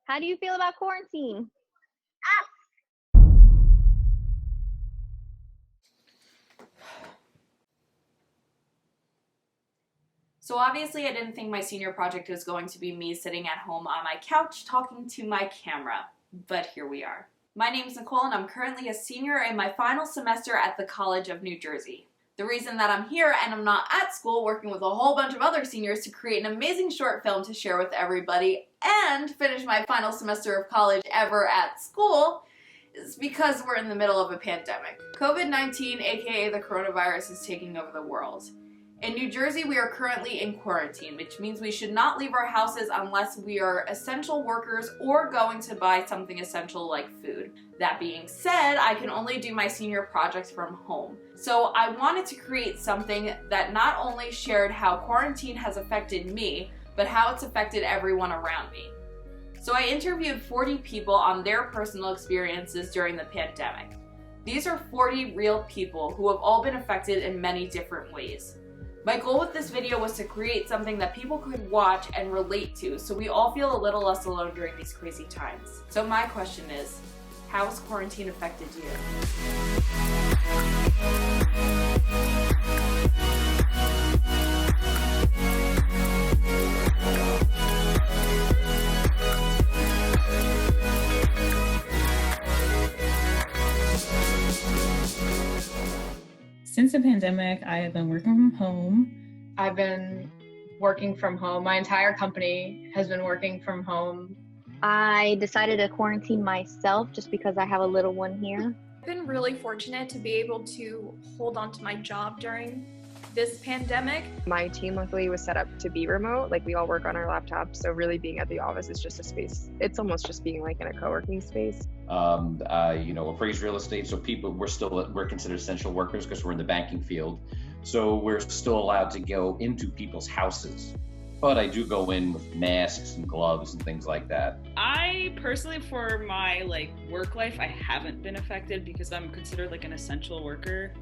How do you feel about quarantine? So obviously I didn't think my senior project was going to be me sitting at home on my couch talking to my camera, but here we are. My name is Nicole and I'm currently a senior in my final semester at the College of New Jersey. The reason that I'm here and I'm not at school working with a whole bunch of other seniors to create an amazing short film to share with everybody and finish my final semester of college ever at school is because we're in the middle of a pandemic. COVID-19, aka the coronavirus, is taking over the world. In New Jersey, we are currently in quarantine, which means we should not leave our houses unless we are essential workers or going to buy something essential like food. That being said, I can only do my senior project from home. So I wanted to create something that not only shared how quarantine has affected me, but how it's affected everyone around me. So I interviewed 40 people on their personal experiences during the pandemic. These are 40 real people who have all been affected in many different ways. My goal with this video was to create something that people could watch and relate to so we all feel a little less alone during these crazy times. So my question is, how has quarantine affected you? Since the pandemic, I have been working from home. I've been working from home. My entire company has been working from home. I decided to quarantine myself just because I have a little one here. I've been really fortunate to be able to hold on to my job during this pandemic. My team luckily was set up to be remote. Like we all work on our laptops, so really being at the office is just a space. It's almost just being like in a co-working space. Appraised real estate. So we're considered essential workers because we're in the banking field. So we're still allowed to go into people's houses. But I do go in with masks and gloves and things like that. I personally, for my work life, I haven't been affected because I'm considered an essential worker.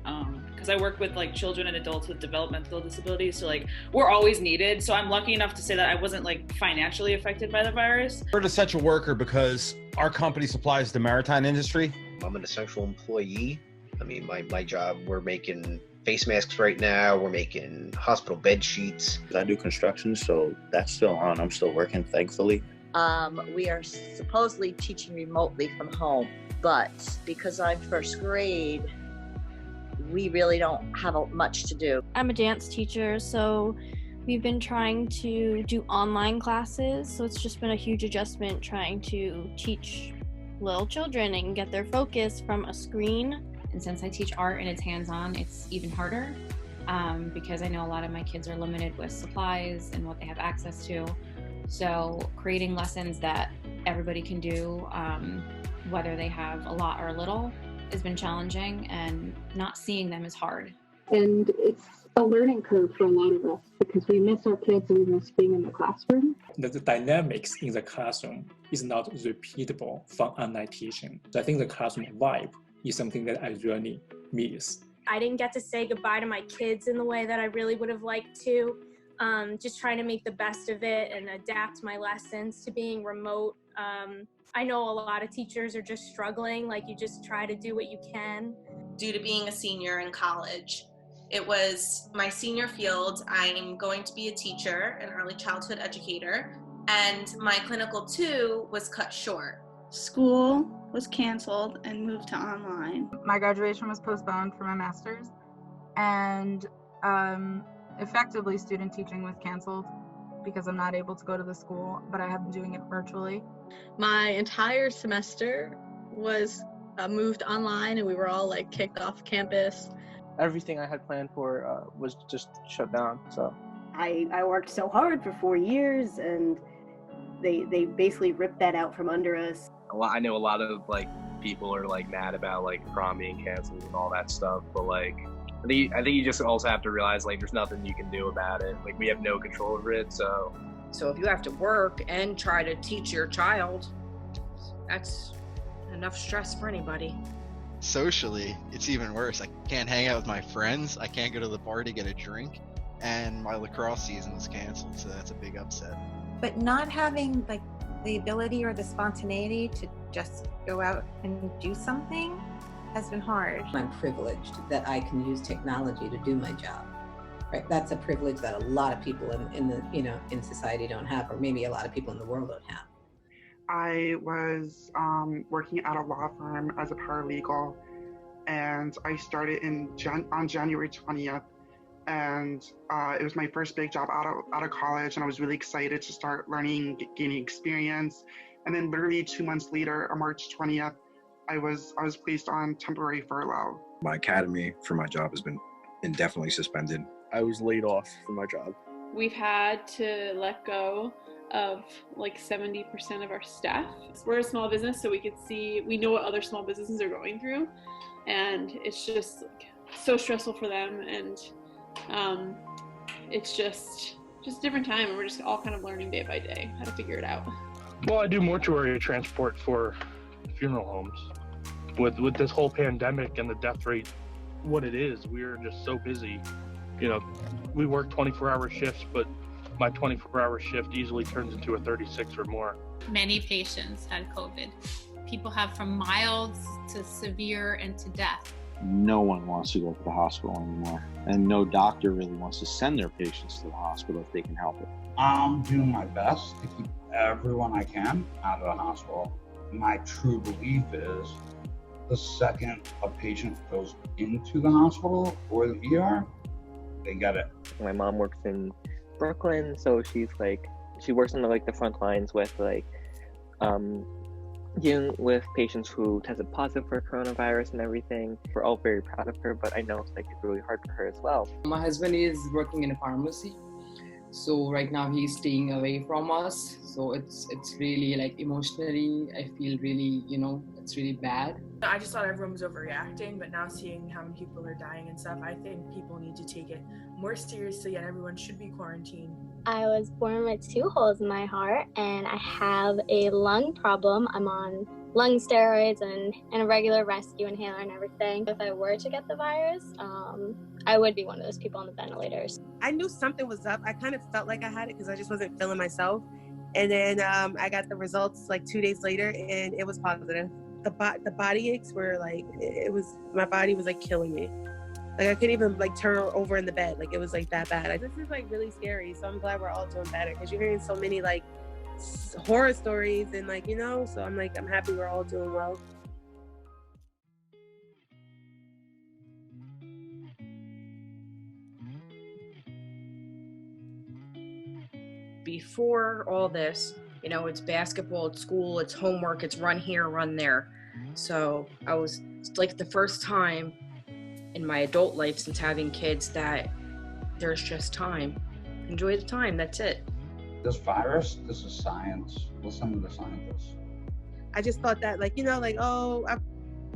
Because I work with children and adults with developmental disabilities, so we're always needed. So I'm lucky enough to say that I wasn't financially affected by the virus. We're an essential worker because our company supplies the maritime industry. I'm an essential employee. I mean, my job, we're making face masks right now. We're making hospital bed sheets. I do construction, so that's still on. I'm still working, thankfully. We are supposedly teaching remotely from home, but because I'm first grade, we really don't have much to do. I'm a dance teacher, so we've been trying to do online classes, so it's just been a huge adjustment trying to teach little children and get their focus from a screen. And since I teach art and it's hands-on, it's even harder because I know a lot of my kids are limited with supplies and what they have access to. So creating lessons that everybody can do, whether they have a lot or a little, has been challenging, and not seeing them is hard. And it's a learning curve for a lot of us because we miss our kids and we miss being in the classroom. The dynamics in the classroom is not repeatable from online teaching. So I think the classroom vibe is something that I really miss. I didn't get to say goodbye to my kids in the way that I really would have liked to. Just trying to make the best of it and adapt my lessons to being remote. I know a lot of teachers are just struggling, you just try to do what you can. Due to being a senior in college, it was my senior field. I'm going to be a teacher, an early childhood educator, and my clinical 2 was cut short. School was canceled and moved to online. My graduation was postponed for my master's, and effectively student teaching was canceled because I'm not able to go to the school, but I have been doing it virtually. My entire semester was moved online, and we were all kicked off campus. Everything I had planned for was just shut down. So I worked so hard for 4 years, and they basically ripped that out from under us. I know a lot of people are mad about prom being canceled and all that stuff, but I think you just also have to realize there's nothing you can do about it. We have no control over it. So if you have to work and try to teach your child, that's enough stress for anybody. Socially, it's even worse. I can't hang out with my friends. I can't go to the bar to get a drink, and my lacrosse season is canceled, so that's a big upset. But not having the ability or the spontaneity to just go out and do something has been hard. I'm privileged that I can use technology to do my job. Right? That's a privilege that a lot of people in society don't have, or maybe a lot of people in the world don't have. I was working at a law firm as a paralegal, and I started on January 20th. And it was my first big job out of college, and I was really excited to start learning, gaining experience. And then literally 2 months later, on March 20th, I was placed on temporary furlough. My academy for my job has been indefinitely suspended. I was laid off from my job. We've had to let go of like 70% of our staff. We're a small business, so we know what other small businesses are going through, and it's just like so stressful for them, and it's just a different time, and we're just all kind of learning day by day how to figure it out. Well, I do mortuary transport for funeral homes. With this whole pandemic and the death rate, what it is, we're just so busy. You know, we work 24-hour shifts, but my 24-hour shift easily turns into a 36 or more. Many patients had COVID. People have from mild to severe and to death. No one wants to go to the hospital anymore, and no doctor really wants to send their patients to the hospital if they can help it. I'm doing my best to keep everyone I can out of the hospital. My true belief is the second a patient goes into the hospital or the ER, they get it. My mom works in Brooklyn, so she works in the front lines with dealing with patients who tested positive for coronavirus and everything. We're all very proud of her, but I know it's really hard for her as well. My husband is working in a pharmacy, so right now he's staying away from us. So it's really emotionally, I feel really, it's really bad. I just thought everyone was overreacting, but now seeing how many people are dying and stuff, I think people need to take it more seriously, and everyone should be quarantined. I was born with 2 holes in my heart, and I have a lung problem. I'm on lung steroids and a regular rescue inhaler and everything. If I were to get the virus, I would be one of those people on the ventilators. I knew something was up. I kind of felt like I had it because I just wasn't feeling myself. And then I got the results 2 days later, and it was positive. The body aches were my body was killing me. I couldn't even turn over in the bed. It was that bad. This is really scary. So I'm glad we're all doing better, because you're hearing so many horror stories and so I'm happy we're all doing well. Before all this, it's basketball, it's school, it's homework, it's run here, run there. So it's the first time in my adult life since having kids that there's just time. Enjoy the time, that's it. This virus, this is science. Listen to the scientists. I just thought that oh, I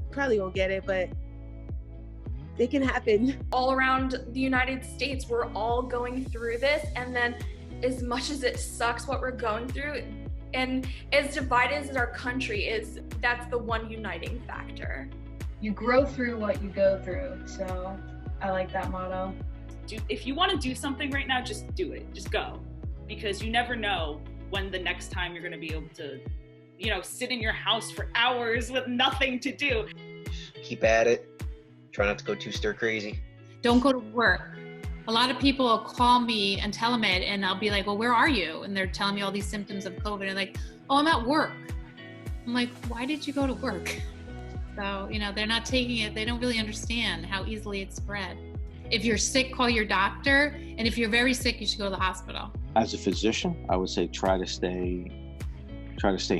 probably won't get it, but it can happen. All around the United States, we're all going through this, and then as much as it sucks what we're going through, and as divided as our country is, that's the one uniting factor. You grow through what you go through, so I like that motto. If you want to do something right now, just do it. Just go, because you never know when the next time you're going to be able to, sit in your house for hours with nothing to do. Keep at it. Try not to go too stir crazy. Don't go to work. A lot of people will call me and telemed, and I'll be like, well, where are you? And they're telling me all these symptoms of COVID, and oh, I'm at work. I'm like, why did you go to work? So, they're not taking it. They don't really understand how easily it's spread. If you're sick, call your doctor. And if you're very sick, you should go to the hospital. As a physician, I would say try to stay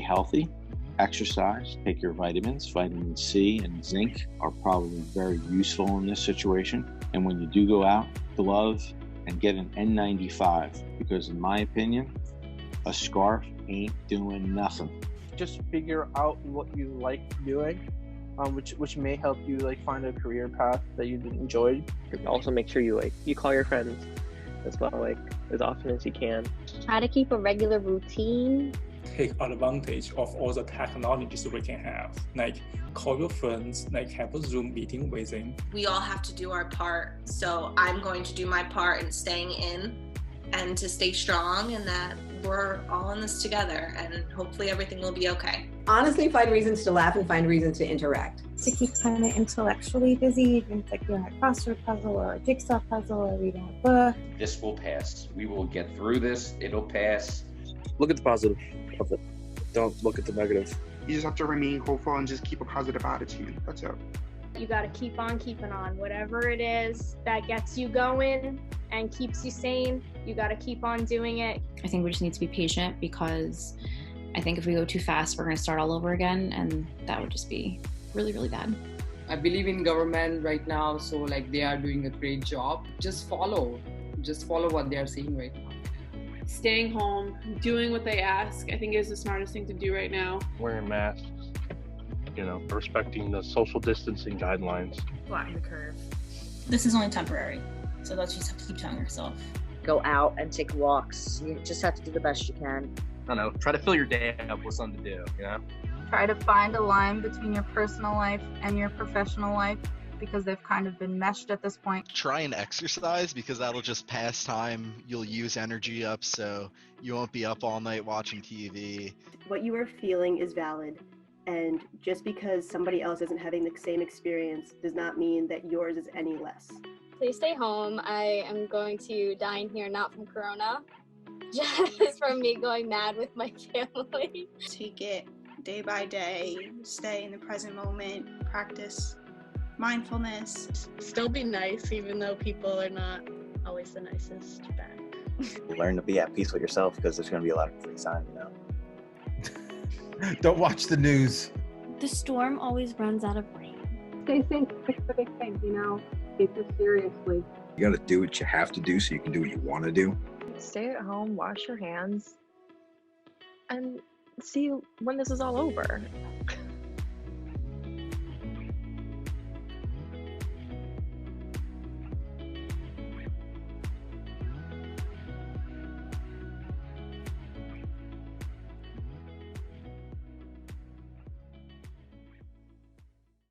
healthy, exercise, take your vitamins. Vitamin C and zinc are probably very useful in this situation. And when you do go out, glove and get an N95, because in my opinion, a scarf ain't doing nothing. Just figure out what you like doing, which may help you find a career path that you enjoyed. Also make sure you call your friends as well, as often as you can. Try to keep a regular routine. Take advantage of all the technologies we can have, call your friends, have a Zoom meeting with them. We all have to do our part, so I'm going to do my part in staying in and to stay strong, and that we're all in this together, and hopefully everything will be okay. Honestly, find reasons to laugh and find reasons to interact. To keep kind of intellectually busy, even if like doing a crossword puzzle or a jigsaw puzzle or reading a book. This will pass. We will get through this. It'll pass. Look at the positive of it. Don't look at the negative. You just have to remain hopeful and just keep a positive attitude. That's it. You got to keep on keeping on. Whatever it is that gets you going and keeps you sane, you got to keep on doing it. I think we just need to be patient, because I think if we go too fast, we're going to start all over again, and that would just be really, really bad. I believe in government right now, so like they are doing a great job. Just follow what they are saying right now. Staying home, doing what they ask, I think is the smartest thing to do right now. Wearing masks, respecting the social distancing guidelines. Flatten the curve. This is only temporary, so that's what you just have to keep telling yourself. Go out and take walks. You just have to do the best you can. I don't know, try to fill your day up with something to do, Try to find a line between your personal life and your professional life, because they've kind of been meshed at this point. Try and exercise, because that'll just pass time. You'll use energy up, so you won't be up all night watching TV. What you are feeling is valid, and just because somebody else isn't having the same experience does not mean that yours is any less. Please stay home. I am going to die in here, not from corona, just from me going mad with my family. Take it day by day, stay in the present moment, practice mindfulness. Still be nice, even though people are not always the nicest back. Learn to be at peace with yourself, because there's going to be a lot of free time, Don't watch the news. The storm always runs out of rain. Stay safe, fix the big things, Take this seriously. You got to do what you have to do so you can do what you want to do. Stay at home, wash your hands, and see when this is all over.